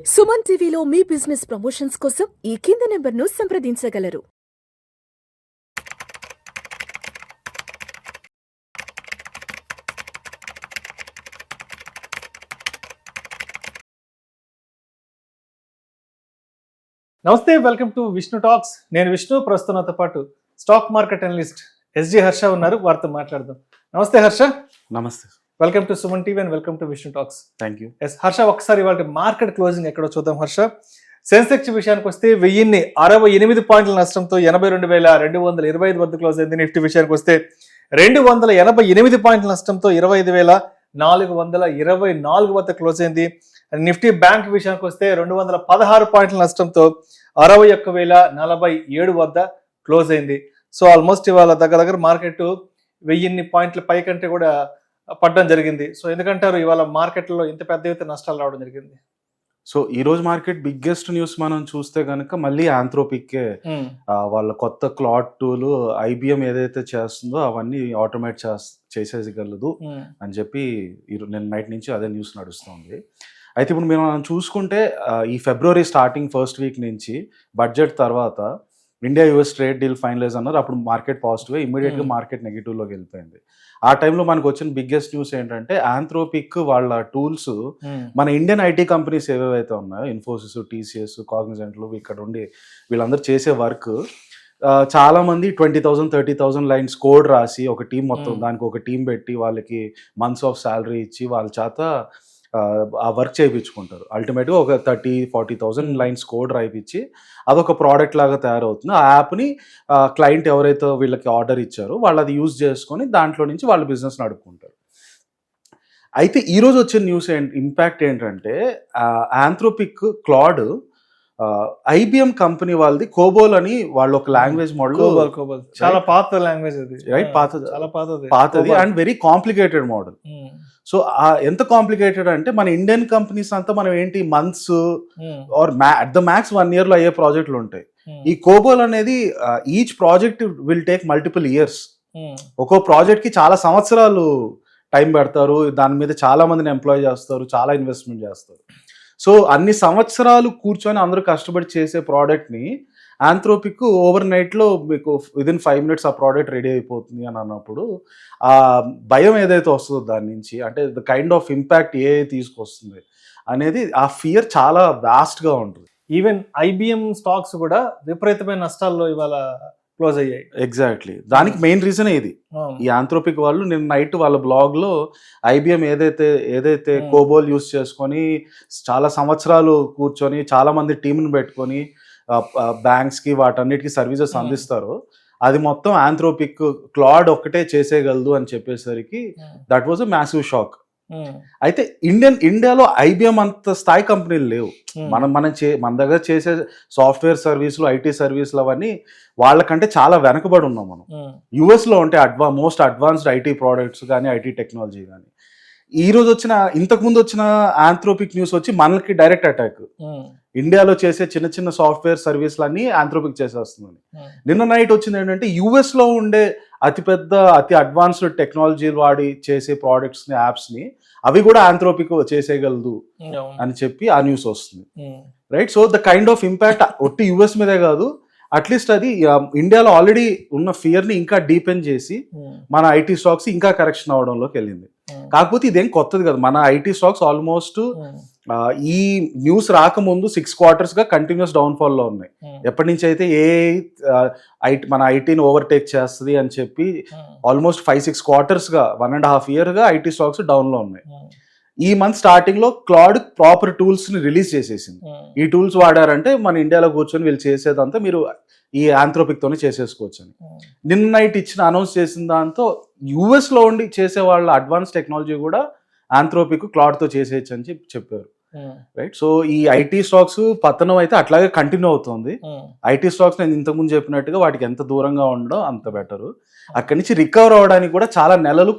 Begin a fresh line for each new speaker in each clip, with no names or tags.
సుమన్ టీవీలో మీ business promotions కోసం ఈ కింది నెంబర్ను సంప్రదించగలరు.
నమస్తే, వెల్కమ్ టు విష్ణు టాక్స్. నేను విష్ణు. ప్రస్తుతంతో పాటు stock market analyst S G Harsha ఉన్నారు. వారితో మాట్లాడదాం. నమస్తే హర్ష.
నమస్తే.
Welcome to Suman TV and welcome to Vishnu talks.
Thank you.
Yes Harsha, ఒకసారి ఇవాళ మార్కెట్ క్లోజింగ్ ఎక్కడో చూద్దాం హర్ష. సెన్సెక్స్ విషయానికి వస్తే 1068 పాయింట్ల నష్టంతో 82,225 వద్ద క్లోజ్ అయింది. నిఫ్టీ విషయానికి వస్తే 288 పాయింట్ల నష్టంతో 25,424 వద్ద క్లోజ్ అయింది. నిఫ్టీ బ్యాంక్ విషయానికి వస్తే 216 పాయింట్ల నష్టంతో 61,047 వద్ద క్లోజ్ అయింది. సో ఆల్మోస్ట్ ఇవాళ దగ్గర మార్కెట్ 1000 పాయింట్ల పై కంటే కూడా పడడం జరిగింది. సో ఎందుకంటారు ఇవాళ మార్కెట్లో ఇంత పెద్ద ఎత్తున నష్టాలు రావడం జరిగింది?
సో ఈ రోజు మార్కెట్ బిగ్గెస్ట్ న్యూస్ మనం చూస్తే కనుక మళ్ళీ ఆంథ్రోపిక్కే వాళ్ళ కొత్త క్లాడ్ టూల్ IBM ఏదైతే చేస్తుందో అవన్నీ ఆటోమేట్ చేసేయగలదు అని చెప్పి నేను నైట్ నుంచి అదే న్యూస్ నడుస్తుంది. అయితే ఇప్పుడు మనం చూసుకుంటే ఈ ఫిబ్రవరి స్టార్టింగ్ ఫస్ట్ వీక్ నుంచి బడ్జెట్ తర్వాత India US trade deal finalise అన్నారు. అప్పుడు మార్కెట్ పాజిటివ్, ఇమ్మీడియట్గా మార్కెట్ నెగిటివ్లోకి వెళ్ళిపోయింది. ఆ టైంలో మనకు వచ్చిన బిగ్గెస్ట్ న్యూస్ ఏంటంటే ఆంథ్రోపిక్ వాళ్ళ టూల్స్ మన ఇండియన్ IT కంపెనీస్ ఏవేవైతే ఉన్నాయో ఇన్ఫోసిస్, TCS, కాగ్నిజెంట్లు ఇక్కడ ఉండి వీళ్ళందరూ చేసే వర్క్ చాలా మంది 20,000 30,000 లైన్స్ కోడ్ రాసి ఒక టీం మొత్తం దానికి ఒక టీం పెట్టి వాళ్ళకి మంత్స్ ఆఫ్ శాలరీ ఇచ్చి వాళ్ళ చేత ఆ వర్క్ చేయించుకుంటారు. అల్టిమేట్గా ఒక 30,000-40,000 లైన్స్ కోడ్ రాయిపించి అదొక ప్రోడక్ట్ లాగా తయారవుతుంది. ఆ యాప్ని క్లయింట్ ఎవరైతే వీళ్ళకి ఆర్డర్ ఇచ్చారో వాళ్ళు అది యూజ్ చేసుకొని దాంట్లో నుంచి వాళ్ళ బిజినెస్ నడుపుకుంటారు. అయితే ఈరోజు వచ్చిన న్యూస్ ఇంపాక్ట్ ఏంటంటే ఆంథ్రోపిక్ క్లాడ్ IBM కంపెనీ వాళ్ళది కోబోల్ అని వాళ్ళు ఒక లాంగ్వేజ్ మోడల్,
చాలా పాత లాంగ్వేజ్ అది, రైట్?
పాతది and very complicated model. So ఎంత కాంప్లికేటెడ్ అంటే మన ఇండియన్ కంపెనీస్ అంతా మనం ఏంటి months or at the max 1 year లో అయ్యే ప్రాజెక్టులు ఉంటాయి. ఈ కోబోల్ అనేది each project will take multiple years. ఒక్కో ప్రాజెక్ట్ కి చాలా సంవత్సరాలు టైం పెడతారు, దాని మీద చాలా మందిని ఎంప్లాయ్ చేస్తారు, చాలా ఇన్వెస్ట్మెంట్ చేస్తారు. సో అన్ని సంవత్సరాలు కూర్చొని అందరూ కష్టపడి చేసే ప్రోడక్ట్ని ఆంథ్రోపిక్ ఓవర్ నైట్లో మీకు విదిన్ 5 minutes ఆ ప్రోడక్ట్ రెడీ అయిపోతుంది అని అన్నప్పుడు ఆ భయం ఏదైతే వస్తుందో దాని నుంచి, అంటే ద కైండ్ ఆఫ్ ఇంపాక్ట్ తీసుకొస్తుంది అనేది ఆ ఫియర్ చాలా వాస్ట్గా ఉంటుంది.
ఈవెన్ IBM స్టాక్స్ కూడా విపరీతమైన నష్టాల్లో ఇవాళ క్లోజ్ అయ్యాయి.
ఎగ్జాక్ట్లీ, దానికి మెయిన్ రీజన్ ఇది. ఈ ఆంథ్రోపిక్ వాళ్ళు నిన్న నైట్ వాళ్ళ బ్లాగ్లో IBM ఏదైతే కోబోల్ యూస్ చేసుకొని చాలా సంవత్సరాలు కూర్చొని చాలా మంది టీంని పెట్టుకొని బ్యాంక్స్కి వాటన్నిటికీ సర్వీసెస్ అందిస్తారు, అది మొత్తం ఆంథ్రోపిక్ క్లాడ్ ఒక్కటే చేసేయగలదు అని చెప్పేసరికి that was a massive shock. అయితే ఇండియాలో IBM అంత స్థాయి కంపెనీలు లేవు. మన దగ్గర చేసే సాఫ్ట్వేర్ సర్వీసులు, IT సర్వీసులు అవన్నీ వాళ్ళకంటే చాలా వెనకబడి ఉన్నాం మనం. US లో ఉంటే మోస్ట్ అడ్వాన్స్డ్ IT ప్రోడక్ట్స్ కానీ IT టెక్నాలజీ కానీ. ఇంతకుముందు వచ్చిన ఆంథ్రోపిక్ న్యూస్ వచ్చి మనకి డైరెక్ట్ అటాక్. ఇండియాలో చేసే చిన్న చిన్న సాఫ్ట్వేర్ సర్వీసులన్నీ ఆంథ్రోపిక్ చేసేస్తుంది. నిన్న నైట్ వచ్చింది ఏంటంటే US లో ఉండే అతి అడ్వాన్స్డ్ టెక్నాలజీ వాడి చేసే ప్రోడక్ట్స్ని, యాప్స్ని అవి కూడా ఆంథ్రోపిక్ చేసేయగలదు అని చెప్పి ఆ న్యూస్ వస్తుంది, right? So the kind of impact ఒట్టి US మీదే కాదు, అట్లీస్ట్ అది ఇండియాలో ఆల్రెడీ ఉన్న ఫియర్ని ఇంకా డీపెన్ చేసి మన IT స్టాక్స్ ఇంకా కరెక్షన్ అవడంలోకి వెళ్ళింది. కాకపోతే ఇదేం కొత్తది కదా, మన IT స్టాక్స్ ఆల్మోస్ట్ ఈ న్యూస్ రాకముందు 6 quarters గా కంటిన్యూస్ డౌన్ఫాల్ లో ఉన్నాయి. ఎప్పటి నుంచి అయితే మన ఐటీని ఓవర్టేక్ చేస్తుంది అని చెప్పి ఆల్మోస్ట్ 5-6 quarters గా 1.5 year గా IT స్టాక్స్ డౌన్ లో ఉన్నాయి. ఈ మంత్ స్టార్టింగ్ లో క్లాడ్ ప్రాపర్ టూల్స్ ని రిలీజ్ చేసేసింది. ఈ టూల్స్ వాడారంటే మన ఇండియాలో కూర్చొని వీళ్ళు చేసేదంతా మీరు ఈ ఆంథ్రోపిక్ తోనే చేసేసుకోవచ్చు అని నిన్న నైట్ అనౌన్స్ చేసిన దాంతో US లో ఉండి చేసే వాళ్ళ అడ్వాన్స్ టెక్నాలజీ కూడా ఆంథ్రోపిక్ క్లాడ్ తో చేసేయచ్చు అని చెప్పారు, రైట్? సో ఈ IT స్టాక్స్ పతనం అయితే అట్లాగే కంటిన్యూ అవుతుంది. IT స్టాక్స్ నేను ఇంతకుముందు చెప్పినట్టుగా వాటికి ఎంత దూరంగా ఉండో అంత బెటర్. అక్కడి నుంచి రికవర్ అవడానికి కూడా చాలా నెలలు,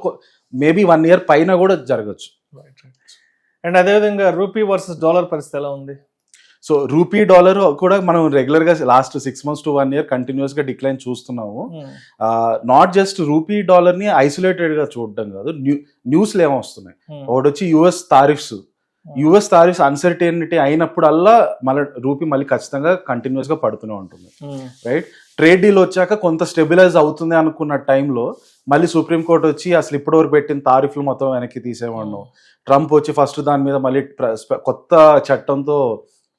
మేబీ 1 year పైన కూడా జరగచ్చు.
అండ్ అదేవిధంగా రూపీ వర్సెస్ డాలర్ పరిస్థితి ఎలా ఉంది?
సో రూపీ డాలర్ కూడా మనం రెగ్యులర్గా లాస్ట్ 6 months to 1 year కంటిన్యూస్గా డిక్లైన్ చూస్తున్నాము. నాట్ జస్ట్ రూపీ డాలర్ని ఐసోలేటెడ్గా చూడడం కాదు, న్యూస్లు ఏమొస్తున్నాయి. ఒకటి వచ్చి US tariffs US tariffs uncertainty అయినప్పుడల్లా మళ్ళీ రూపీ మళ్ళీ ఖచ్చితంగా కంటిన్యూస్ గా పడుతూనే ఉంటుంది, రైట్? ట్రేడ్ డీల్ వచ్చాక కొంత స్టెబిలైజ్ అవుతుంది అనుకున్న టైంలో మళ్ళీ సుప్రీంకోర్టు వచ్చి అసలు ఇప్పటివరకు పెట్టిన తారీఫ్లు మొత్తం వెనక్కి తీసేవాడు. ట్రంప్ వచ్చి ఫస్ట్ దాని మీద మళ్ళీ కొత్త చట్టంతో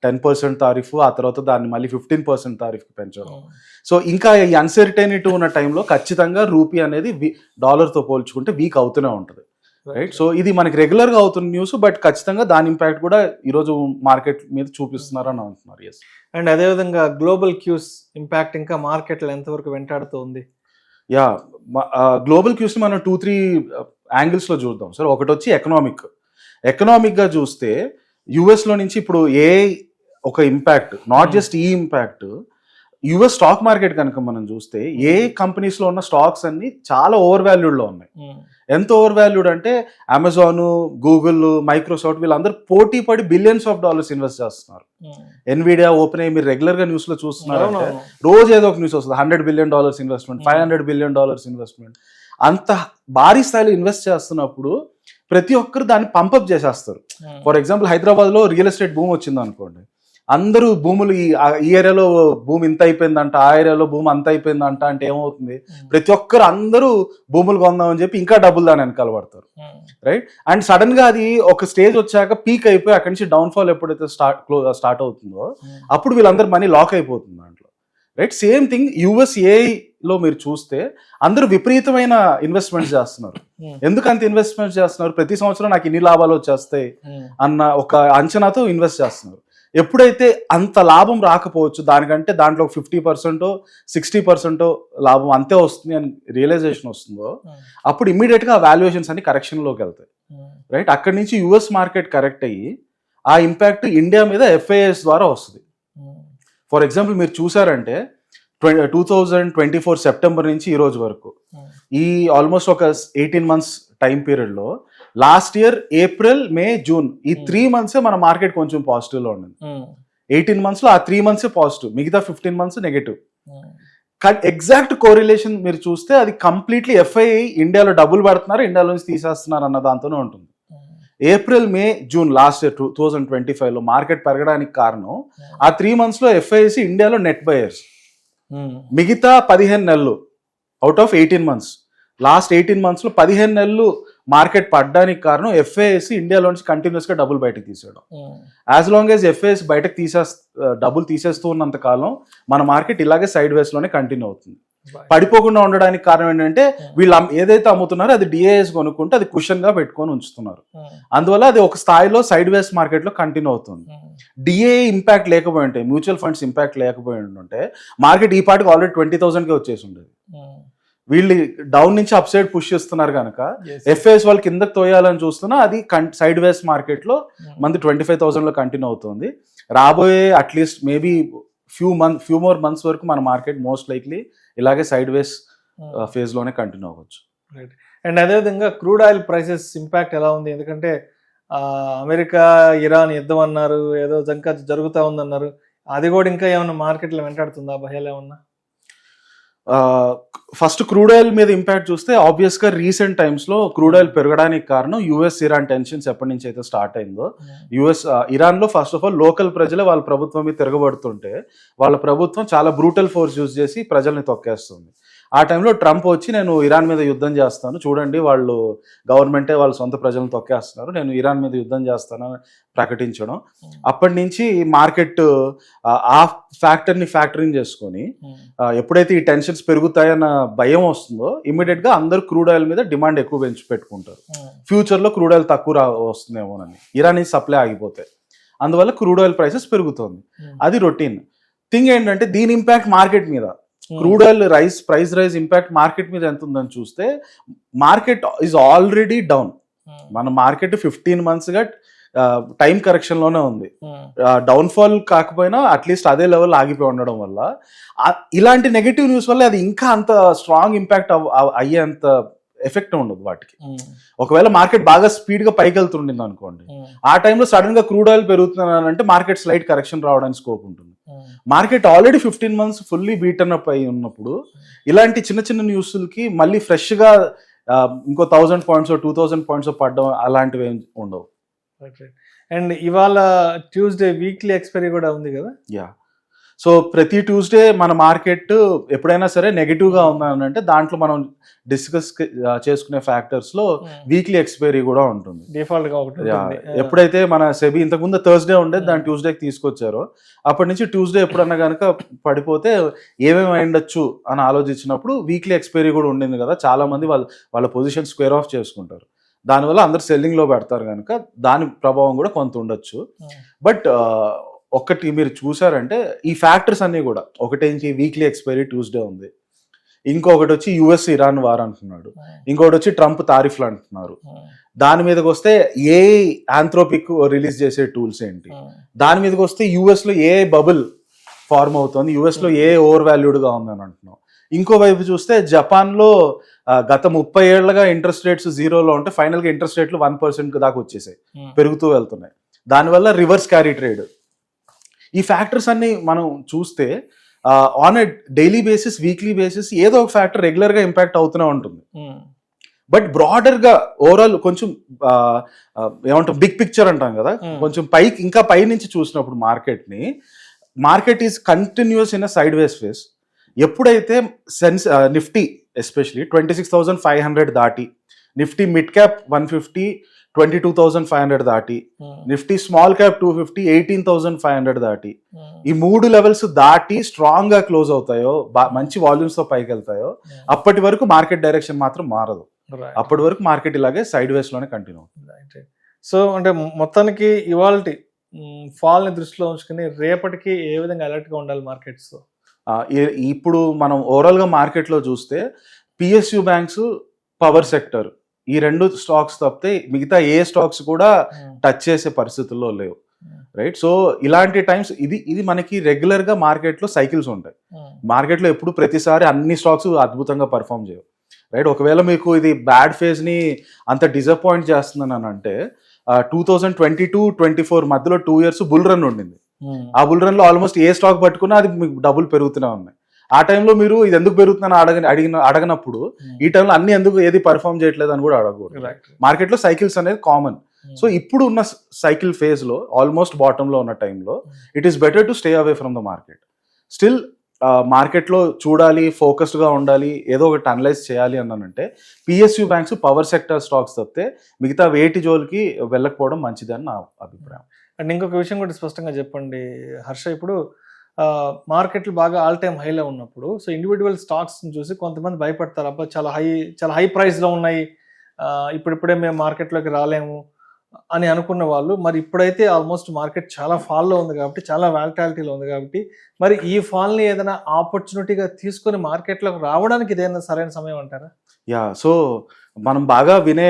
10% తారీఫ్, ఆ తర్వాత దాన్ని మళ్ళీ 15% తారీఫ్కి పెంచడం. సో ఇంకా ఈ అన్సర్టెనిటీ ఉన్న టైంలో ఖచ్చితంగా రూపీ అనేది డాలర్తో పోల్చుకుంటే వీక్ అవుతూనే ఉంటుంది, రైట్? సో ఇది మనకి రెగ్యులర్గా అవుతున్న న్యూస్, బట్ ఖచ్చితంగా దాని ఇంపాక్ట్ కూడా ఈరోజు మార్కెట్ మీద చూపిస్తున్నారని అంటున్నారు. ఎస్.
అండ్ అదేవిధంగా గ్లోబల్ క్యూస్ ఇంపాక్ట్ ఇంకా మార్కెట్లో ఎంతవరకు వెంటాడుతూ ఉంది?
యా, గ్లోబల్ క్యూస్ మనం 2-3 యాంగిల్స్లో చూద్దాం సార్. ఒకటి వచ్చి ఎకనామిక్గా చూస్తే యుఎస్లో నుంచి ఇప్పుడు ఒక ఇంపాక్ట్, నాట్ జస్ట్ ఈ ఇంపాక్ట్, యుఎస్ స్టాక్ మార్కెట్ కనుక మనం చూస్తే కంపెనీస్లో ఉన్న స్టాక్స్ అన్ని చాలా ఓవర్ వాల్యూడ్లో ఉన్నాయి. ఎంత ఓవర్ వాల్యూడ్ అంటే అమెజాన్, గూగుల్, మైక్రోసాఫ్ట్ వీళ్ళందరూ పోటీ పడి బిలియన్స్ ఆఫ్ డాలర్స్ ఇన్వెస్ట్ చేస్తున్నారు. ఎన్విడియా, ఓపెన్ మీరు రెగ్యులర్ గా న్యూస్ లో చూస్తున్నారు, రోజు ఏదో ఒక న్యూస్ వస్తుంది, $100 billion ఇన్వెస్ట్మెంట్, $500 billion ఇన్వెస్ట్మెంట్. అంత భారీ స్థాయిలో ఇన్వెస్ట్ చేస్తున్నప్పుడు ప్రతి ఒక్కరు దాన్ని పంపప్ చేసేస్తారు. ఫర్ ఎగ్జాంపుల్ హైదరాబాద్ లో రియల్ ఎస్టేట్ భూమి వచ్చింది అనుకోండి, అందరూ భూములు ఈ ఏరియాలో భూమి ఇంత అయిపోయిందంట, ఆ ఏరియాలో భూమి అంత అయిపోయిందంట అంటే ఏమవుతుంది, ప్రతి ఒక్కరు అందరూ భూములు కొందామని చెప్పి ఇంకా డబ్బులు దాని వెనకాల పడతారు, రైట్? అండ్ సడన్ గా అది ఒక స్టేజ్ వచ్చాక పీక్ అయిపోయి అక్కడి నుంచి డౌన్ ఫాల్ ఎప్పుడైతే స్టార్ట్ అవుతుందో అప్పుడు వీళ్ళందరూ మనీ లాక్ అయిపోతుంది దాంట్లో, రైట్? సేమ్ థింగ్ యుఎస్ఏలో మీరు చూస్తే అందరూ విపరీతమైన ఇన్వెస్ట్మెంట్స్ చేస్తున్నారు. ఎందుకు అంత ఇన్వెస్ట్మెంట్స్ చేస్తున్నారు? ప్రతి సంవత్సరం నాకు ఇన్ని లాభాలు వచ్చేస్తాయి అన్న ఒక అంచనాతో ఇన్వెస్ట్ చేస్తున్నారు. ఎప్పుడైతే అంత లాభం రాకపోవచ్చు, దానికంటే దాంట్లో 50%, 60% లాభం అంతే వస్తుంది అని రియలైజేషన్ వస్తుందో అప్పుడు ఇమ్మీడియట్ గా వాల్యుయేషన్స్ అన్ని కరెక్షన్ లోకి వెళ్తాయి, రైట్? అక్కడి నుంచి యుఎస్ మార్కెట్ కరెక్ట్ అయ్యి ఆ ఇంపాక్ట్ ఇండియా మీద ఎఫ్ఐఎస్ ద్వారా వస్తుంది. ఫర్ ఎగ్జాంపుల్ మీరు చూసారంటే 2024 సెప్టెంబర్ నుంచి ఈ రోజు వరకు ఈ ఆల్మోస్ట్ ఒక 18 months టైం పీరియడ్ లో లాస్ట్ ఇయర్ ఏప్రిల్, మే, జూన్ ఈ 3 months మన మార్కెట్ కొంచెం పాజిటివ్ లో ఉంది. 18 months లో ఆ 3 months పాజిటివ్, మిగతా 15 months నెగటివ్. ఎగ్జాక్ట్ కోరిలేషన్ మీరు చూస్తే అది కంప్లీట్లీ ఎఫ్ఐఐ ఇండియాలో డబ్బులు పెడుతున్నారు, ఇండియాలో నుంచి తీసేస్తున్నారు అన్న దాంతోనే ఉంటుంది. ఏప్రిల్, మే, జూన్ లాస్ట్ ఇయర్ 2025 లో మార్కెట్ పెరగడానికి కారణం ఆ 3 months లో ఎఫ్ఐఐసి ఇండియాలో నెట్ బయర్స్. మిగతా 15 నెలలు out of 18 months, last 18 months లో 15 నెలలు మార్కెట్ పడ్డానికి కారణం ఎఫ్ఐఎస్ ఇండియాలో నుంచి కంటిన్యూస్ గా డబ్బులు బయటకు తీసేయడం. యాజ్ లాంగ్ యాజ్ ఎఫ్ఐఎస్ బయటకు డబ్బులు తీసేస్తూ ఉన్నంత కాలం మన మార్కెట్ ఇలాగే సైడ్ వేస్ లోనే కంటిన్యూ అవుతుంది. పడిపోకుండా ఉండడానికి కారణం ఏంటంటే వీళ్ళు ఏదైతే అమ్ముతున్నారో అది డిఐఎస్ కొనుక్కుంటే అది కుషన్ గా పెట్టుకొని ఉంచుతున్నారు. అందువల్ల అది ఒక స్థాయిలో సైడ్ వేస్ మార్కెట్ లో కంటిన్యూ అవుతుంది. డిఏ ఇంపాక్ట్ లేకపోయి ఉంటే, మ్యూచువల్ ఫండ్స్ ఇంపాక్ట్ లేకపోయి ఉంటే మార్కెట్ ఈ పాటికి ఆల్రెడీ 20,000కే వచ్చేసి ఉండేది. వీళ్ళు డౌన్ నుంచి అప్ సైడ్ పుష్ చేస్తున్నారు కనుక ఎఫ్ఐఎస్ వాళ్ళు కిందకి తోయాలని చూస్తున్నా అది సైడ్ వేస్ మార్కెట్ లో మంది 25,000 లో కంటిన్యూ అవుతుంది. రాబోయే at least maybe few more months వరకు మన మార్కెట్ మోస్ట్ లైక్లీ ఇలాగే సైడ్ వేస్ ఫేజ్ లోనే కంటిన్యూ అవ్వచ్చు.
రైట్. అండ్ అదేవిధంగా క్రూడ్ ఆయిల్ ప్రైసెస్ ఇంపాక్ట్ ఎలా ఉంది? ఎందుకంటే అమెరికా ఇరాన్ యుద్ధం అన్నారు, ఏదో జరుగుతూ ఉందన్నారు, అది కూడా ఇంకా ఏమన్నా మార్కెట్లో వెంటాడుతుందా భయాలు ఏమన్నా?
ఫస్ట్ క్రూడ్ ఆయిల్ మీద ఇంపాక్ట్ చూస్తే ఆబ్వియస్ గా రీసెంట్ టైమ్స్ లో క్రూడ్ ఆయిల్ పెరగడానికి కారణం యుఎస్ ఇరాన్ టెన్షన్స్ ఎప్పటి నుంచి అయితే స్టార్ట్ అయిందో. ఇరాన్ లో ఫస్ట్ ఆఫ్ ఆల్ లోకల్ ప్రజలే వాళ్ళ ప్రభుత్వం మీద తిరగబడుతుంటే వాళ్ళ ప్రభుత్వం చాలా బ్రూటల్ ఫోర్స్ యూజ్ చేసి ప్రజల్ని తొక్కేస్తుంది. ఆ టైంలో ట్రంప్ వచ్చి నేను ఇరాన్ మీద యుద్ధం చేస్తాను, చూడండి వాళ్ళు గవర్నమెంటే వాళ్ళ సొంత ప్రజలను తొక్కేస్తున్నారు, నేను ఇరాన్ మీద యుద్ధం చేస్తానని ప్రకటించడం. అప్పటి నుంచి మార్కెట్ ఆ ఫ్యాక్టర్ని ఫ్యాక్టరింగ్ చేసుకొని ఎప్పుడైతే ఈ టెన్షన్స్ పెరుగుతాయన్న భయం వస్తుందో ఇమీడియట్ గా అందరూ క్రూడ్ ఆయిల్ మీద డిమాండ్ ఎక్కువ పెంచి పెట్టుకుంటారు. ఫ్యూచర్ లో క్రూడ్ ఆయిల్ తక్కువ వస్తుందేమోనని, ఇరాన్ నుంచి సప్లై ఆగిపోతాయి, అందువల్ల క్రూడ్ ఆయిల్ ప్రైసెస్ పెరుగుతుంది. అది రొటీన్ థింగ్. ఏంటంటే దీని ఇంపాక్ట్ మార్కెట్ మీద, crude oil price rise impact market మీద ఎంత ఉందని చూస్తే మార్కెట్ ఈజ్ ఆల్రెడీ డౌన్. మన మార్కెట్ 15 months గా టైం కరెక్షన్ లోనే ఉంది. డౌన్ ఫాల్ కాకపోయినా అట్లీస్ట్ అదే లెవెల్ ఆగిపోయి ఉండడం వల్ల ఇలాంటి నెగటివ్ న్యూస్ వల్ల అది ఇంకా అంత స్ట్రాంగ్ ఇంపాక్ట్ అయ్యేంత ఎఫెక్ట్ ఉండదు వాటికి. ఒకవేళ మార్కెట్ బాగా స్పీడ్ గా పైకి వెళ్తుండింది అనుకోండి, ఆ టైంలో సడన్ గా క్రూడ్ ఆయిల్ పెరుగుతున్నానంటే మార్కెట్ స్లైట్ కరెక్షన్ రావడానికి స్కోప్ ఉంటుంది. Market already 15 months fully beaten up అయి ఉన్నప్పుడు ఇలాంటి చిన్న చిన్న న్యూస్లకి మళ్ళీ ఫ్రెష్ గా ఇంకో 1,000 points 2,000 points పడడం అలాంటివి ఏం ఉండవు.
అండ్ ఇవాళ ట్యూస్డే వీక్లీ ఎక్స్పైరీ కూడా ఉంది కదా.
యా, సో ప్రతి ట్యూస్డే మన మార్కెట్ ఎప్పుడైనా సరే నెగిటివ్గా ఉందంటే దాంట్లో మనం డిస్కస్ చేసుకునే ఫ్యాక్టర్స్ లో వీక్లీ ఎక్స్పైరీ కూడా ఉంటుంది.
డిఫాల్ట్ గా ఒకటి ఉంటుంది.
ఎప్పుడైతే మన సెబీ ఇంతకుముందు థర్స్డే ఉండేది దాన్ని ట్యూస్డేకి తీసుకొచ్చారో అప్పటి నుంచి ట్యూస్డే ఎప్పుడన్నా కనుక పడిపోతే ఏమేమి అయిండొచ్చు అని ఆలోచించినప్పుడు వీక్లీ ఎక్స్పైరీ కూడా ఉండింది కదా, చాలా మంది వాళ్ళ పొజిషన్ స్క్వేర్ ఆఫ్ చేసుకుంటారు. దానివల్ల అందరు సెల్లింగ్ లో పెడతారు కనుక దాని ప్రభావం కూడా కొంత ఉండొచ్చు. బట్ ఒక్కటి మీరు చూసారంటే ఈ ఫ్యాక్టర్స్ అన్ని కూడా, ఒకటేంటి వీక్లీ ఎక్స్పైరీ ట్యూస్డే ఉంది, ఇంకొకటి వచ్చి యుఎస్ ఇరాన్ వార్ అంటున్నాడు, ఇంకొకటి వచ్చి ట్రంప్ తారిఫ్లు అంటున్నారు. దాని మీదకి వస్తే ఏ ఆంథ్రోపిక్ రిలీజ్ చేసే టూల్స్ ఏంటి, దాని మీదకి వస్తే యుఎస్ లో ఏ బబుల్ ఫార్మ్ అవుతుంది, యుఎస్ లో ఏ ఓవర్ వాల్యూడ్ గా ఉందని అంటున్నాం. ఇంకోవైపు చూస్తే జపాన్ లో గత 30 ఏళ్లుగా ఇంట్రెస్ట్ రేట్స్ జీరోలో ఉంటే ఫైనల్ గా ఇంట్రెస్ట్ రేట్లు 1% దాకా వచ్చేసాయి, పెరుగుతూ వెళ్తున్నాయి. దానివల్ల రివర్స్ క్యారీ ట్రేడ్. ఈ ఫ్యాక్టర్స్ అన్ని మనం చూస్తే on a daily basis, weekly basis ఏదో ఒక ఫ్యాక్టర్ రెగ్యులర్ గా ఇంపాక్ట్ అవుతూనే ఉంటుంది. బట్ బ్రాడర్ గా ఓవరాల్ కొంచెం ఏమంటాం బిగ్ పిక్చర్ అంటాం కదా, కొంచెం పైకి ఇంకా పై నుంచి చూసినప్పుడు market is continuous in a side ways face. ఎప్పుడైతే నిఫ్టీ ఎస్పెషలీ 26,500 దాటి, నిఫ్టీ మిడ్ క్యాప్ 150 22,500 దాటి, నిఫ్టీ స్మాల్ క్యాప్ 250 18,500 దాటి, ఈ 3 లెవెల్స్ దాటి స్ట్రాంగ్ గా క్లోజ్ అవుతాయో, మంచి వాల్యూమ్స్ తో పైకి వెళ్తాయో, అప్పటి వరకు మార్కెట్ డైరెక్షన్ మాత్రం మారదు. అప్పటి వరకు మార్కెట్ ఇలాగే సైడ్ వేస్ లోనే కంటిన్యూ అవుతుంది.
సో అంటే మొత్తానికి ఇవాళ ఫాల్ ని దృష్టిలో ఉంచుకుని రేపటికి ఏ విధంగా అలర్ట్ గా ఉండాలి మార్కెట్స్?
ఇప్పుడు మనం ఓవరాల్ గా మార్కెట్ లో చూస్తే పిఎస్యు బ్యాంక్స్, పవర్ సెక్టర్, ఈ 2 స్టాక్స్ తప్పితే మిగతా ఏ స్టాక్స్ కూడా టచ్ చేసే పరిస్థితుల్లో లేవు. రైట్, సో ఇలాంటి టైమ్స్ ఇది మనకి రెగ్యులర్ గా మార్కెట్ లో సైకిల్స్ ఉంటాయి. మార్కెట్ లో ఎప్పుడు ప్రతిసారి అన్ని స్టాక్స్ అద్భుతంగా పర్ఫామ్ చేయవు. రైట్, ఒకవేళ మీకు ఇది బ్యాడ్ ఫేజ్ ని అంత డిసప్పాయింట్ చేస్తుందని అంటే 2022-24 మధ్యలో 2 years బుల్ రన్ ఉండింది. ఆ బుల్ రన్ లో ఆల్మోస్ట్ ఏ స్టాక్ పట్టుకున్నా అది మీకు డబ్బులు పెరుగుతూనే ఉన్నాయి. ఆ టైంలో మీరు ఇది ఎందుకు పెరుగుతుందని అడగనప్పుడు ఈ టైంలో అన్ని ఎందుకు ఏది పర్ఫామ్ చేయట్లేదు అని కూడా అడగకూడదు. మార్కెట్ లో సైకిల్స్ అనేది కామన్. సో ఇప్పుడు ఉన్న సైకిల్ ఫేజ్ లో ఆల్మోస్ట్ బాటమ్ లో ఉన్న టైంలో it is better to stay away from the market. Still మార్కెట్లో చూడాలి, ఫోకస్డ్ గా ఉండాలి, ఏదో ఒకటి అనలైజ్ చేయాలి అన్నానంటే PSU banks, power sector stocks తప్పితే మిగతా వేటి జోలికి వెళ్ళకపోవడం మంచిదని నా అభిప్రాయం.
అండ్ ఇంకొక విషయం కూడా స్పష్టంగా చెప్పండి హర్ష, ఇప్పుడు మార్కెట్లు బాగా ఆల్ టైమ్ హైలో ఉన్నప్పుడు సో ఇండివిజువల్ స్టాక్స్ చూసి కొంతమంది భయపడతారు, అబ్బా చాలా హై ప్రైస్లో ఉన్నాయి, ఇప్పుడిప్పుడే మేము మార్కెట్లోకి రాలేము అని అనుకున్న వాళ్ళు, మరి ఇప్పుడైతే ఆల్మోస్ట్ మార్కెట్ చాలా ఫాల్లో ఉంది కాబట్టి, చాలా వాలటాలిటీలో ఉంది కాబట్టి, మరి ఈ ఫాల్ని ఏదైనా ఆపర్చునిటీగా తీసుకొని మార్కెట్లోకి రావడానికి ఇదేనా సరైన సమయం అంటారా?
యా, సో మనం బాగా వినే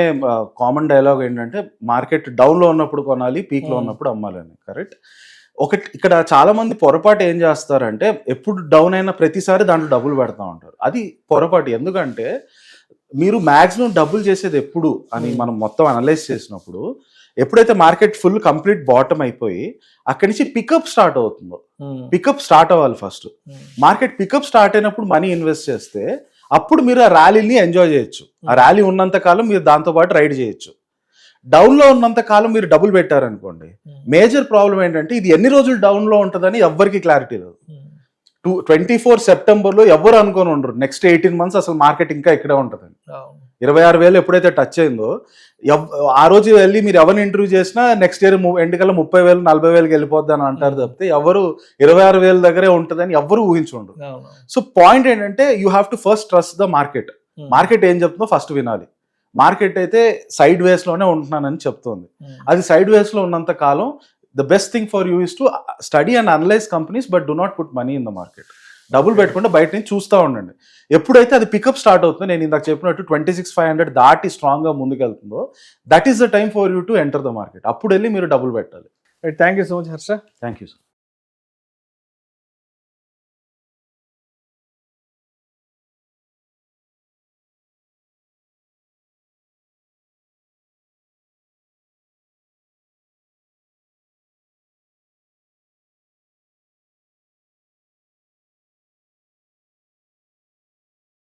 కామన్ డైలాగ్ ఏంటంటే మార్కెట్ డౌన్లో ఉన్నప్పుడు కొనాలి, పీక్లో ఉన్నప్పుడు అమ్మాలని. కరెక్ట్. ఇక్కడ చాలా మంది పొరపాటు ఏం చేస్తారంటే ఎప్పుడు డౌన్ అయినా ప్రతిసారి దాంట్లో డబ్బులు పెడతా ఉంటారు. అది పొరపాటు. ఎందుకంటే మీరు మ్యాక్సిమం డబ్బులు చేసేది ఎప్పుడు అని మనం మొత్తం అనలైజ్ చేసినప్పుడు, ఎప్పుడైతే మార్కెట్ ఫుల్ కంప్లీట్ బాటమ్ అయిపోయి అక్కడి నుంచి పికప్ స్టార్ట్ అవుతుందో, పికప్ స్టార్ట్ అవ్వాలి ఫస్ట్. మార్కెట్ పికప్ స్టార్ట్ అయినప్పుడు మనీ ఇన్వెస్ట్ చేస్తే అప్పుడు మీరు ఆ ర్యాలీని ఎంజాయ్ చేయొచ్చు. ఆ ర్యాలీ ఉన్నంత కాలం మీరు దాంతో పాటు రైడ్ చేయొచ్చు. డౌన్ లో ఉన్నంత కాలం మీరు డబ్బులు పెట్టారనుకోండి, మేజర్ ప్రాబ్లం ఏంటంటే ఇది ఎన్ని రోజులు డౌన్ లో ఉంటుందని ఎవ్వరికి క్లారిటీ లేదు. 24 సెప్టెంబర్లో ఎవరు అనుకొని ఉండరు నెక్స్ట్ 18 months అసలు మార్కెట్ ఇంకా ఇక్కడే ఉంటుందని. 26,000 ఎప్పుడైతే టచ్ అయిందో ఆ రోజు వెళ్ళి మీరు ఎవరిని ఇంటర్వ్యూ చేసినా నెక్స్ట్ ఇయర్ ఎండ్ కల్లా 30,000 40,000కి వెళ్ళిపోద్ది అని అంటారు తప్పితే ఎవరు 26,000 దగ్గరే ఉంటుందని ఎవరు ఊహించుండరు. సో పాయింట్ ఏంటంటే you have to first trust the market. Market ఏం చెప్తుందో ఫస్ట్ వినాలి. మార్కెట్ అయితే సైడ్ వేస్ లోనే ఉంటున్నానని చెప్తోంది. అది సైడ్ వేస్ లో ఉన్నంత కాలం the best thing for you is to study and analyze companies but do not put money in the market. డబ్బులు పెట్టుకుంటే బయట నుంచి చూస్తూ ఉండండి. ఎప్పుడైతే అది పికప్ స్టార్ట్ అవుతుందో, నేను ఇందాక చెప్పినట్టు 26,500 దాటి స్ట్రాంగ్ గా ముందుకెళ్తుందో, that is the time for you to enter the market. అప్పుడు వెళ్ళి మీరు డబ్బులు పెట్టాలి.
Thank you so much Harsha.
Thank you sir.